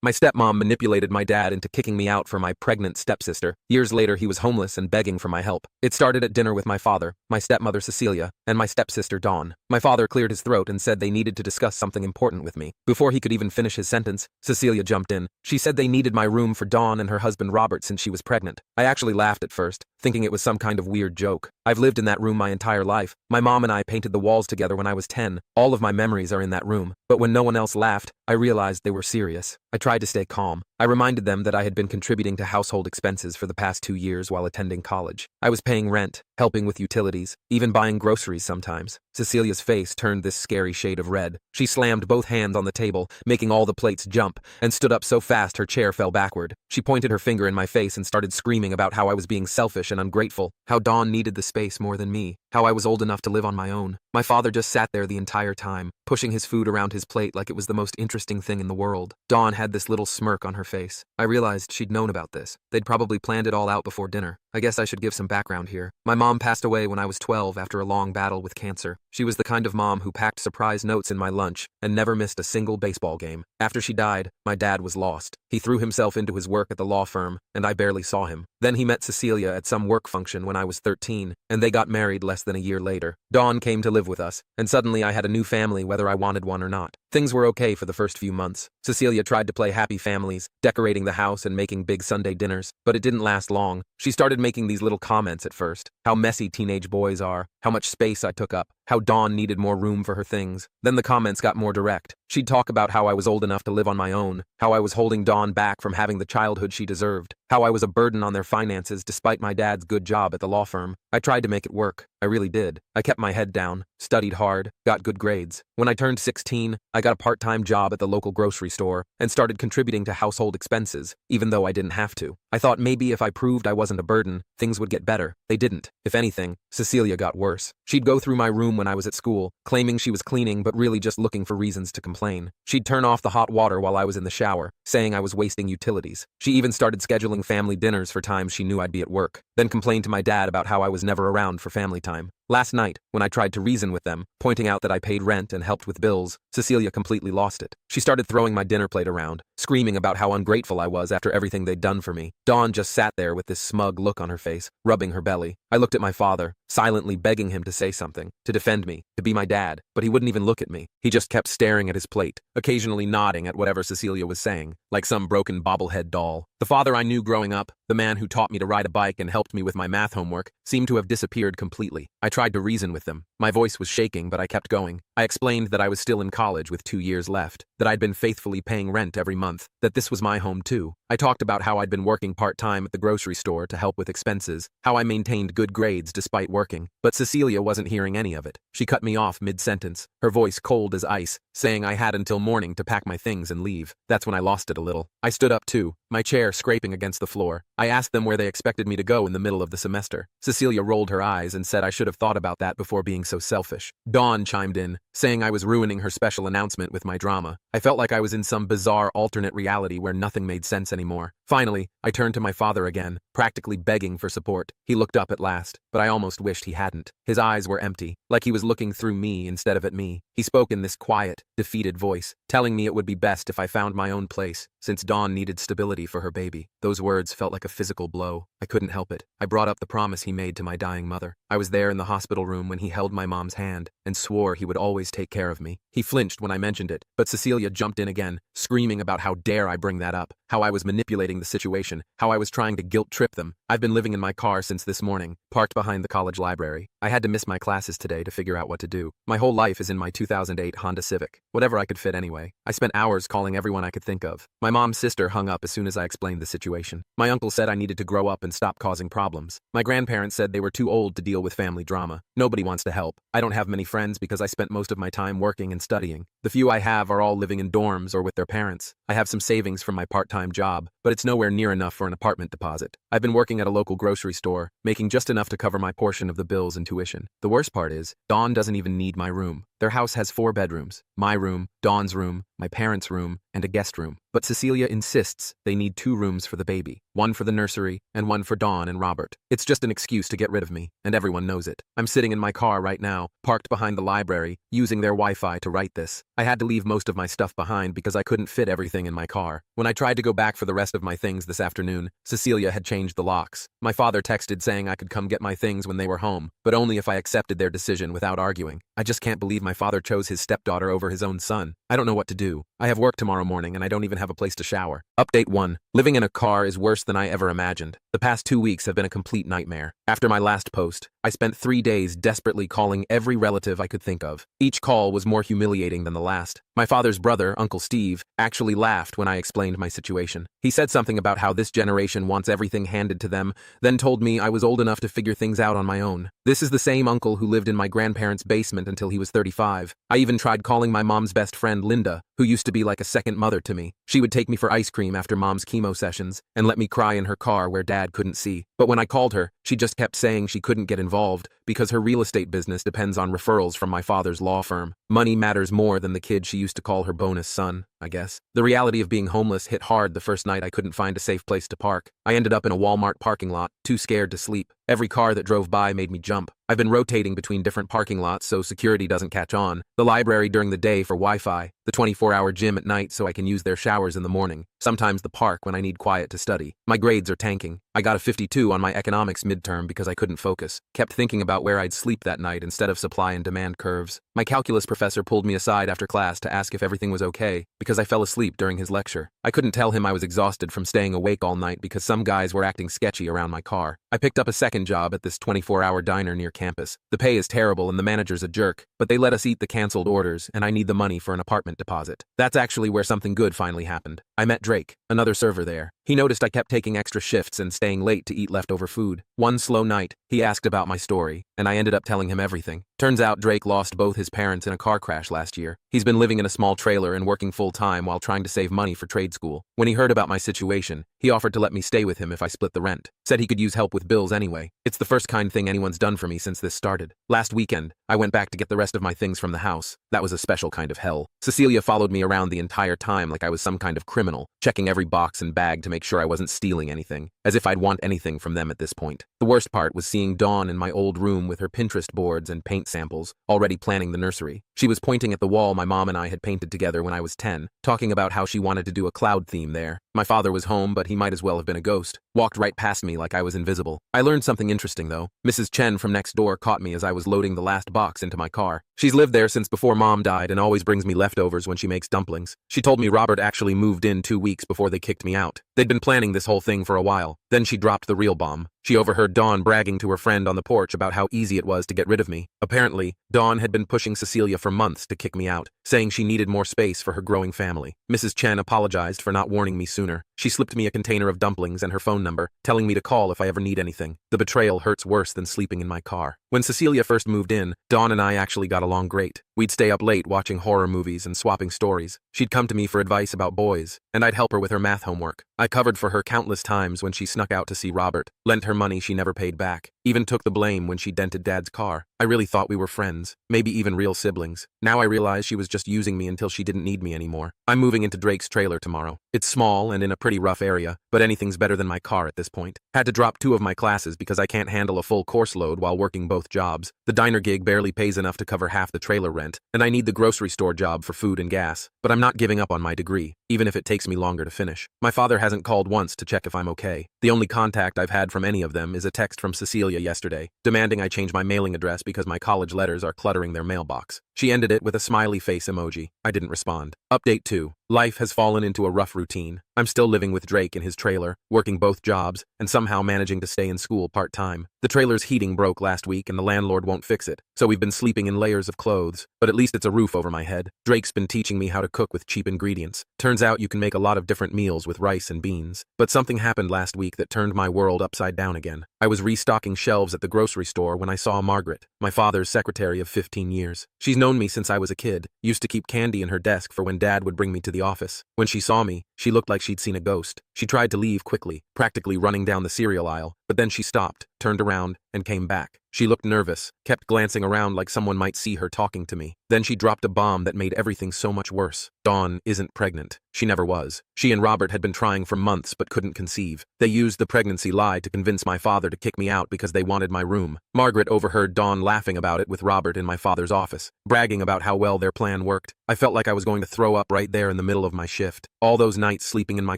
My stepmom manipulated my dad into kicking me out for my pregnant stepsister. Years later, he was homeless and begging for my help. It started at dinner with my father, my stepmother Cecilia, and my stepsister Dawn. My father cleared his throat and said they needed to discuss something important with me. Before he could even finish his sentence, Cecilia jumped in. She said they needed my room for Dawn and her husband Robert since she was pregnant. I actually laughed at first, thinking it was some kind of weird joke. I've lived in that room my entire life. My mom and I painted the walls together when I was 10. All of my memories are in that room. But when no one else laughed, I realized they were serious. I tried to stay calm. I reminded them that I had been contributing to household expenses for the past 2 years while attending college. I was paying rent, helping with utilities, even buying groceries sometimes. Cecilia's face turned this scary shade of red. She slammed both hands on the table, making all the plates jump, and stood up so fast her chair fell backward. She pointed her finger in my face and started screaming about how I was being selfish and ungrateful, how Dawn needed the space more than me, how I was old enough to live on my own. My father just sat there the entire time, pushing his food around his plate like it was the most interesting thing in the world. Dawn had this little smirk on her face. I realized she'd known about this. They'd probably planned it all out before dinner. I guess I should give some background here. My mom passed away when I was 12 after a long battle with cancer. She was the kind of mom who packed surprise notes in my lunch and never missed a single baseball game. After she died, my dad was lost. He threw himself into his work at the law firm, and I barely saw him. Then he met Cecilia at some work function when I was 13, and they got married less than a year later. Dawn came to live with us, and suddenly I had a new family whether I wanted one or not. Things were okay for the first few months. Cecilia tried to play happy families, decorating the house and making big Sunday dinners, but it didn't last long. She started making these little comments at first. How messy teenage boys are, how much space I took up, how Dawn needed more room for her things. Then the comments got more direct. She'd talk about how I was old enough to live on my own, how I was holding Dawn back from having the childhood she deserved, how I was a burden on their finances despite my dad's good job at the law firm. I tried to make it work. I really did. I kept my head down, studied hard, got good grades. When I turned 16, I got a part-time job at the local grocery store and started contributing to household expenses, even though I didn't have to. I thought maybe if I proved I wasn't a burden, things would get better. They didn't. If anything, Cecilia got worse. She'd go through my room when I was at school, claiming she was cleaning but really just looking for reasons to complain. She'd turn off the hot water while I was in the shower, saying I was wasting utilities. She even started scheduling family dinners for times she knew I'd be at work, then complained to my dad about how I was never around for family time. Last night, when I tried to reason with them, pointing out that I paid rent and helped with bills, Cecilia completely lost it. She started throwing my dinner plate around, screaming about how ungrateful I was after everything they'd done for me. Dawn just sat there with this smug look on her face, rubbing her belly. I looked at my father, silently begging him to say something, to defend me, to be my dad, but he wouldn't even look at me. He just kept staring at his plate, occasionally nodding at whatever Cecilia was saying, like some broken bobblehead doll. The father I knew growing up, the man who taught me to ride a bike and helped me with my math homework, seemed to have disappeared completely. I tried to reason with them. My voice was shaking, but I kept going. I explained that I was still in college with 2 years left, that I'd been faithfully paying rent every month, that this was my home too. I talked about how I'd been working part-time at the grocery store to help with expenses, how I maintained good grades despite working, but Cecilia wasn't hearing any of it. She cut me off mid-sentence, her voice cold as ice, saying I had until morning to pack my things and leave. That's when I lost it a little. I stood up too, my chair scraping against the floor. I asked them where they expected me to go in the middle of the semester. Cecilia rolled her eyes and said I should have thought about that before being so selfish. Dawn chimed in, saying I was ruining her special announcement with my drama. I felt like I was in some bizarre alternate reality where nothing made sense anymore. Finally, I turned to my father again, practically begging for support. He looked up at last, but I almost wished he hadn't. His eyes were empty, like he was looking through me instead of at me. He spoke in this quiet, defeated voice, telling me it would be best if I found my own place, since Dawn needed stability for her baby. Those words felt like a physical blow. I couldn't help it. I brought up the promise he made to my dying mother. I was there in the hospital room when he held my mom's hand and swore he would always take care of me. He flinched when I mentioned it, but Cecilia jumped in again, screaming about how dare I bring that up, how I was manipulating the situation, how I was trying to guilt-trip them. I've been living in my car since this morning, parked behind the college library. I had to miss my classes today to figure out what to do. My whole life is in my 2008 Honda Civic, whatever I could fit anyway. I spent hours calling everyone I could think of. My mom's sister hung up as soon as I explained the situation. My uncle said I needed to grow up and stop causing problems. My grandparents said they were too old to deal with family drama. Nobody wants to help. I don't have many friends because I spent most of my time working and studying. The few I have are all living in dorms or with their parents. I have some savings from my part-time job, but it's nowhere near enough for an apartment deposit. I've been working at a local grocery store, making just enough to cover my portion of the bills and tuition. The worst part is, Dawn doesn't even need my room. Their house has 4 bedrooms. My room, Dawn's room, my parents' room, and a guest room. But Cecilia insists they need 2 rooms for the baby, one for the nursery and one for Dawn and Robert. It's just an excuse to get rid of me, and everyone knows it. I'm sitting in my car right now, parked behind the library, using their Wi-Fi to write this. I had to leave most of my stuff behind because I couldn't fit everything in my car. When I tried to go back for the rest of my things this afternoon, Cecilia had changed the locks. My father texted saying I could come get my things when they were home, but only if I accepted their decision without arguing. I just can't believe my father chose his stepdaughter over his own son. I don't know what to do. I have work tomorrow morning and I don't even have a place to shower. Update 1. Living in a car is worse than I ever imagined. The past 2 weeks have been a complete nightmare. After my last post, I spent 3 days desperately calling every relative I could think of. Each call was more humiliating than the last. My father's brother, Uncle Steve, actually laughed when I explained my situation. He said something about how this generation wants everything handed to them, then told me I was old enough to figure things out on my own. This is the same uncle who lived in my grandparents' basement until he was 35. I even tried calling my mom's best friend, Linda, who used to be like a second mother to me. She would take me for ice cream after mom's chemo sessions and let me cry in her car where dad couldn't see. But when I called her, she just kept saying she couldn't get involved because her real estate business depends on referrals from my father's law firm. Money matters more than the kid she used to call her bonus son, I guess. The reality of being homeless hit hard the first night I couldn't find a safe place to park. I ended up in a Walmart parking lot, too scared to sleep. Every car that drove by made me jump. I've been rotating between different parking lots so security doesn't catch on. The library during the day for Wi-Fi, the 24-hour gym at night so I can use their showers in the morning, sometimes the park when I need quiet to study. My grades are tanking. I got a 52 on my economics midterm because I couldn't focus. Kept thinking about where I'd sleep that night instead of supply and demand curves. My calculus professor pulled me aside after class to ask if everything was okay because I fell asleep during his lecture. I couldn't tell him I was exhausted from staying awake all night because some guys were acting sketchy around my car. I picked up a second job at this 24-hour diner near campus. The pay is terrible and the manager's a jerk, but they let us eat the canceled orders and I need the money for an apartment deposit. That's actually where something good finally happened. I met Drake, another server there. He noticed I kept taking extra shifts and staying late to eat leftover food. One slow night, he asked about my story, and I ended up telling him everything. Turns out Drake lost both his parents in a car crash last year. He's been living in a small trailer and working full-time while trying to save money for trade school. When he heard about my situation, he offered to let me stay with him if I split the rent. Said he could use help with bills anyway. It's the first kind thing anyone's done for me since this started. Last weekend, I went back to get the rest of my things from the house. That was a special kind of hell. Cecilia followed me around the entire time like I was some kind of criminal, checking every box and bag to make sure I wasn't stealing anything, as if I'd want anything from them at this point. The worst part was seeing Dawn in my old room with her Pinterest boards and paint samples, already planning the nursery. She was pointing at the wall my mom and I had painted together when I was 10, talking about how she wanted to do a cloud theme there. My father was home, but he might as well have been a ghost. Walked right past me like I was invisible. I learned something interesting though. Mrs. Chen from next door caught me as I was loading the last box into my car. She's lived there since before mom died and always brings me leftovers when she makes dumplings. She told me Robert actually moved in 2 weeks before they kicked me out. They'd been planning this whole thing for a while. Then she dropped the real bomb. She overheard Dawn bragging to her friend on the porch about how easy it was to get rid of me. Apparently, Dawn had been pushing Cecilia for months to kick me out, saying she needed more space for her growing family. Mrs. Chen apologized for not warning me sooner. She slipped me a container of dumplings and her phone number, telling me to call if I ever need anything. The betrayal hurts worse than sleeping in my car. When Cecilia first moved in, Dawn and I actually got along great. We'd stay up late watching horror movies and swapping stories. She'd come to me for advice about boys, and I'd help her with her math homework. I covered for her countless times when she snuck out to see Robert, lent her money she never paid back, even took the blame when she dented Dad's car. I really thought we were friends, maybe even real siblings. Now I realize she was just using me until she didn't need me anymore. I'm moving into Drake's trailer tomorrow. It's small and in a pretty rough area, but anything's better than my car at this point. Had to drop 2 of my classes because I can't handle a full course load while working both jobs. The diner gig barely pays enough to cover half the trailer rent, and I need the grocery store job for food and gas. But I'm not giving up on my degree, even if it takes me longer to finish. My father hasn't called once to check if I'm okay. The only contact I've had from any of them is a text from Cecilia yesterday, demanding I change my mailing address because my college letters are cluttering their mailbox. She ended it with a smiley face emoji. I didn't respond. Update 2. Life has fallen into a rough routine. I'm still living with Drake in his trailer, working both jobs, and somehow managing to stay in school part-time. The trailer's heating broke last week and the landlord won't fix it, so we've been sleeping in layers of clothes, but at least it's a roof over my head. Drake's been teaching me how to cook with cheap ingredients. Turns out you can make a lot of different meals with rice and beans. But something happened last week that turned my world upside down again. I was restocking shelves at the grocery store when I saw Margaret, my father's secretary of 15 years. She's known me since I was a kid, used to keep candy in her desk for when Dad would bring me to the office. When she saw me, she looked like she'd seen a ghost. She tried to leave quickly, practically running down the cereal aisle, but then she stopped, turned around, and came back. She looked nervous, kept glancing around like someone might see her talking to me. Then she dropped a bomb that made everything so much worse. Dawn isn't pregnant. She never was. She and Robert had been trying for months but couldn't conceive. They used the pregnancy lie to convince my father to kick me out because they wanted my room. Margaret overheard Dawn laughing about it with Robert in my father's office, bragging about how well their plan worked. I felt like I was going to throw up right there in the middle of my shift. All those nights sleeping in my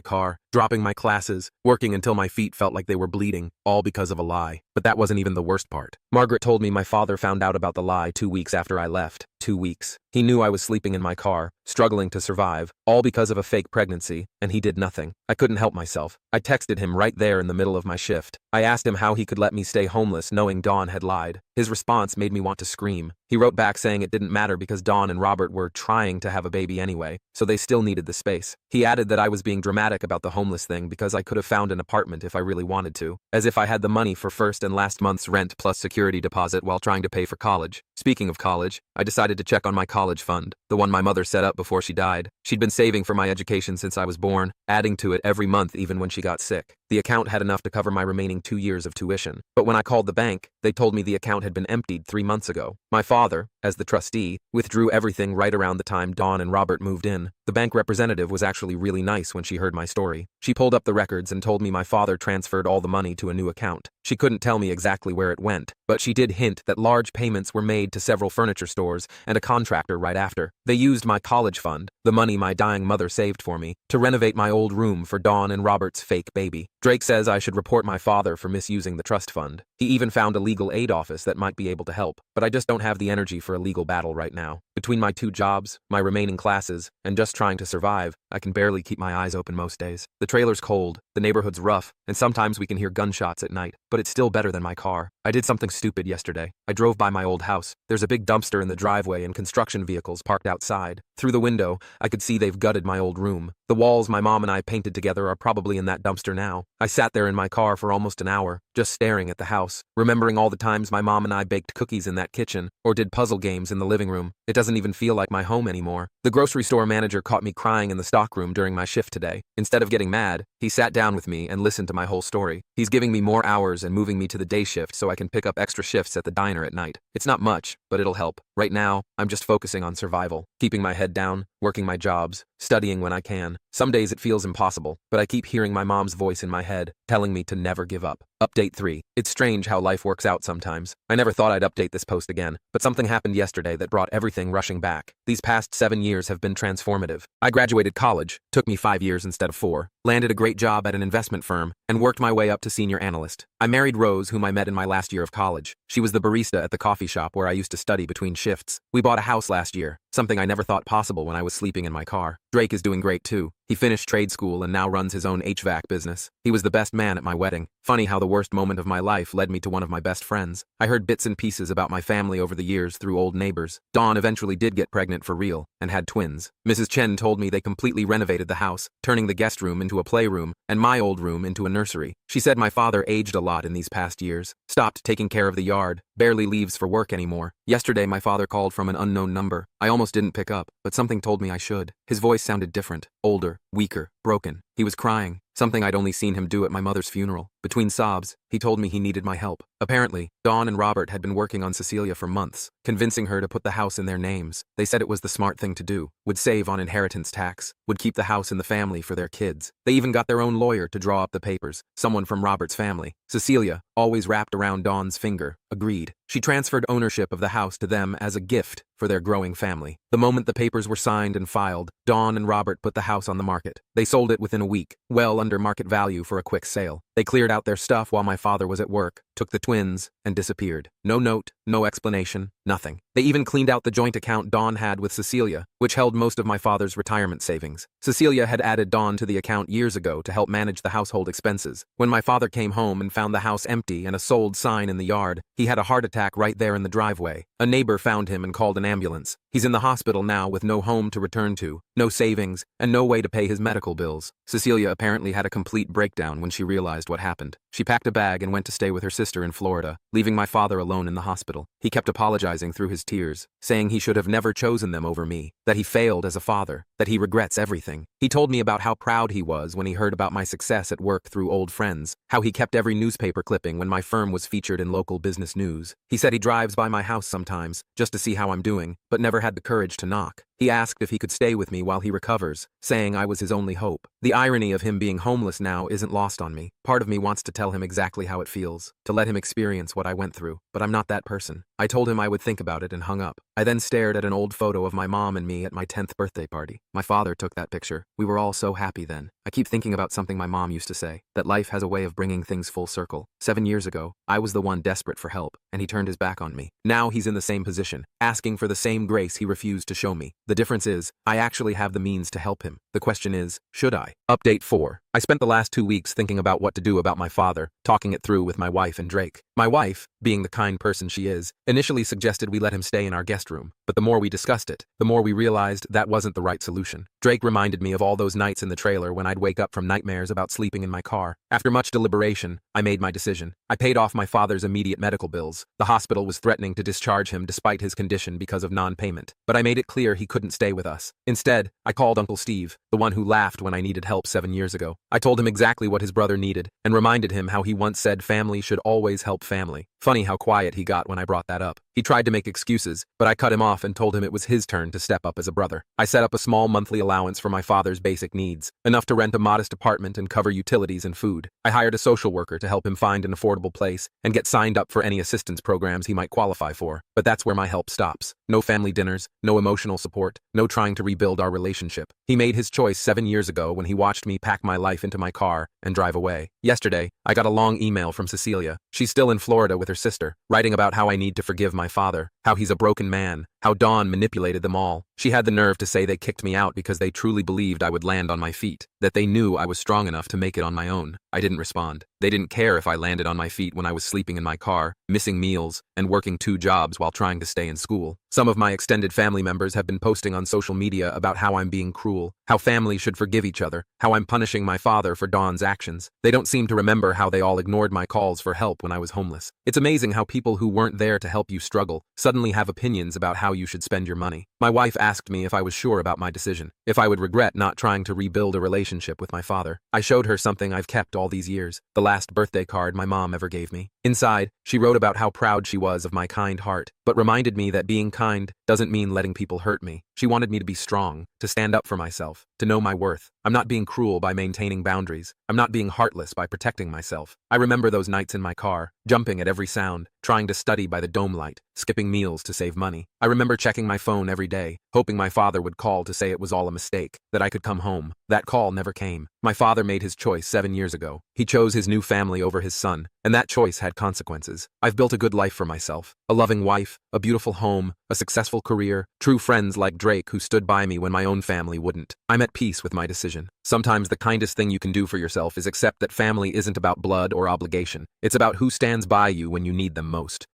car, dropping my classes, working until my feet felt like they were bleeding, all because of a lie. But that wasn't even the worst part. Margaret told me my father found out about the lie 2 weeks after I left. 2 weeks. He knew I was sleeping in my car, struggling to survive, all because of a fake pregnancy, and he did nothing. I couldn't help myself. I texted him right there in the middle of my shift. I asked him how he could let me stay homeless knowing Dawn had lied. His response made me want to scream. He wrote back saying it didn't matter because Dawn and Robert were trying to have a baby anyway, so they still needed the space. He added that I was being dramatic about the homeless thing because I could have found an apartment if I really wanted to, as if I had the money for first and last month's rent plus security deposit while trying to pay for college. Speaking of college, I decided to check on my college fund, the one my mother set up before she died. She'd been saving for my education since I was born, adding to it every month even when she got sick. The account had enough to cover my remaining 2 years of tuition, but when I called the bank, they told me the account had been emptied 3 months ago. My father, as the trustee, withdrew everything right around the time Dawn and Robert moved in. The bank representative was actually really nice when she heard my story. She pulled up the records and told me my father transferred all the money to a new account. She couldn't tell me exactly where it went, but she did hint that large payments were made to several furniture stores and a contractor right after. They used my college fund, the money my dying mother saved for me, to renovate my old room for Dawn and Robert's fake baby. Drake says I should report my father for misusing the trust fund. He even found a legal aid office that might be able to help, but I just don't have the energy for a legal battle right now. Between my 2 jobs, my remaining classes, and just trying to survive, I can barely keep my eyes open most days. The trailer's cold, the neighborhood's rough, and sometimes we can hear gunshots at night, but it's still better than my car. I did something stupid yesterday. I drove by my old house. There's a big dumpster in the driveway and construction vehicles parked outside. Through the window, I could see they've gutted my old room. The walls my mom and I painted together are probably in that dumpster now. I sat there in my car for almost an hour, just staring at the house, remembering all the times my mom and I baked cookies in that kitchen, or did puzzle games in the living room. It doesn't even feel like my home anymore. The grocery store manager caught me crying in the stockroom during my shift today. Instead of getting mad, he sat down with me and listened to my whole story. He's giving me more hours and moving me to the day shift so I can pick up extra shifts at the diner at night. It's not much, but it'll help. Right now, I'm just focusing on survival, keeping my head down, working my jobs, studying when I can. Some days it feels impossible, but I keep hearing my mom's voice in my head, telling me to never give up. Update 3. It's strange how life works out sometimes. I never thought I'd update this post again, but something happened yesterday that brought everything rushing back. These past 7 years have been transformative. I graduated college, took me 5 years instead of 4, landed a great job at an investment firm, and worked my way up to senior analyst. I married Rose, whom I met in my last year of college. She was the barista at the coffee shop where I used to study between shifts. We bought a house last year, something I never thought possible when I was sleeping in my car. Drake is doing great too. He finished trade school and now runs his own HVAC business. He was the best man at my wedding. Funny how the worst moment of my life led me to one of my best friends. I heard bits and pieces about my family over the years through old neighbors. Dawn eventually did get pregnant for real and had twins. Mrs. Chen told me they completely renovated the house, turning the guest room into a playroom and my old room into a nursery. She said my father aged a lot in these past years, stopped taking care of the yard, barely leaves for work anymore. Yesterday my father called from an unknown number. I almost didn't pick up, but something told me I should. His voice sounded different, older, weaker, broken. He was crying, something I'd only seen him do at my mother's funeral. Between sobs, he told me he needed my help. Apparently, Dawn and Robert had been working on Cecilia for months, convincing her to put the house in their names. They said it was the smart thing to do, would save on inheritance tax, would keep the house in the family for their kids. They even got their own lawyer to draw up the papers, someone from Robert's family. Cecilia, always wrapped around Dawn's finger, agreed. She transferred ownership of the house to them as a gift for their growing family. The moment the papers were signed and filed, Dawn and Robert put the house on the market. They sold it within a week, well under market value for a quick sale. They cleared out their stuff while my father was at work, took the twins, and disappeared. No note, no explanation, nothing. They even cleaned out the joint account Dawn had with Cecilia, which held most of my father's retirement savings. Cecilia had added Dawn to the account years ago to help manage the household expenses. When my father came home and found the house empty and a sold sign in the yard, he had a heart attack right there in the driveway. A neighbor found him and called an ambulance. He's in the hospital now with no home to return to, no savings, and no way to pay his medical bills. Cecilia apparently had a complete breakdown when she realized what happened. She packed a bag and went to stay with her sister in Florida, leaving my father alone in the hospital. He kept apologizing through his tears, saying he should have never chosen them over me, that he failed as a father, that he regrets everything. He told me about how proud he was when he heard about my success at work through old friends, how he kept every newspaper clipping when my firm was featured in local business news. He said he drives by my house sometimes, just to see how I'm doing, but never had the courage to knock. He asked if he could stay with me while he recovers, saying I was his only hope. The irony of him being homeless now isn't lost on me. Part of me wants to tell him exactly how it feels, to let him experience what I went through, but I'm not that person. I told him I would think about it and hung up. I then stared at an old photo of my mom and me at my 10th birthday party. My father took that picture. We were all so happy then. I keep thinking about something my mom used to say, that life has a way of bringing things full circle. 7 years ago, I was the one desperate for help, and he turned his back on me. Now he's in the same position, asking for the same grace he refused to show me. The difference is, I actually have the means to help him. The question is, should I? Update 4. I spent the last 2 weeks thinking about what to do about my father, talking it through with my wife and Drake. My wife, being the kind person she is, initially suggested we let him stay in our guest room, but the more we discussed it, the more we realized that wasn't the right solution. Drake reminded me of all those nights in the trailer when I'd wake up from nightmares about sleeping in my car. After much deliberation, I made my decision. I paid off my father's immediate medical bills. The hospital was threatening to discharge him despite his condition because of non-payment, but I made it clear he couldn't stay with us. Instead, I called Uncle Steve, the one who laughed when I needed help 7 years ago. I told him exactly what his brother needed and reminded him how he once said family should always help family. Funny how quiet he got when I brought that up. He tried to make excuses, but I cut him off and told him it was his turn to step up as a brother. I set up a small monthly allowance for my father's basic needs, enough to rent a modest apartment and cover utilities and food. I hired a social worker to help him find an affordable place and get signed up for any assistance programs he might qualify for. But that's where my help stops. No family dinners, no emotional support, no trying to rebuild our relationship. He made his choice 7 years ago when he watched me pack my life into my car and drive away. Yesterday, I got a long email from Cecilia. She's still in Florida with her sister, writing about how I need to forgive my father, how he's a broken man, how Dawn manipulated them all. She had the nerve to say they kicked me out because they truly believed I would land on my feet, that they knew I was strong enough to make it on my own. I didn't respond. They didn't care if I landed on my feet when I was sleeping in my car, missing meals, and working 2 jobs while trying to stay in school. Some of my extended family members have been posting on social media about how I'm being cruel, how families should forgive each other, how I'm punishing my father for Dawn's actions. They don't seem to remember how they all ignored my calls for help when I was homeless. It's amazing how people who weren't there to help you struggle suddenly have opinions about how you should spend your money. My wife asked me if I was sure about my decision, if I would regret not trying to rebuild a relationship with my father. I showed her something I've kept all these years, the last birthday card my mom ever gave me. Inside, she wrote about how proud she was of my kind heart, but reminded me that being kind doesn't mean letting people hurt me. She wanted me to be strong, to stand up for myself, to know my worth. I'm not being cruel by maintaining boundaries. I'm not being heartless by protecting myself. I remember those nights in my car, jumping at every sound, trying to study by the dome light, skipping meals to save money. I remember checking my phone every day, hoping my father would call to say it was all a mistake, that I could come home. That call never came. My father made his choice 7 years ago. He chose his new family over his son, and that choice had consequences. I've built a good life for myself, a loving wife, a beautiful home, a successful career, true friends like Drake who stood by me when my own family wouldn't. I'm at peace with my decision. Sometimes the kindest thing you can do for yourself is accept that family isn't about blood or obligation. It's about who stands by you when you need them most.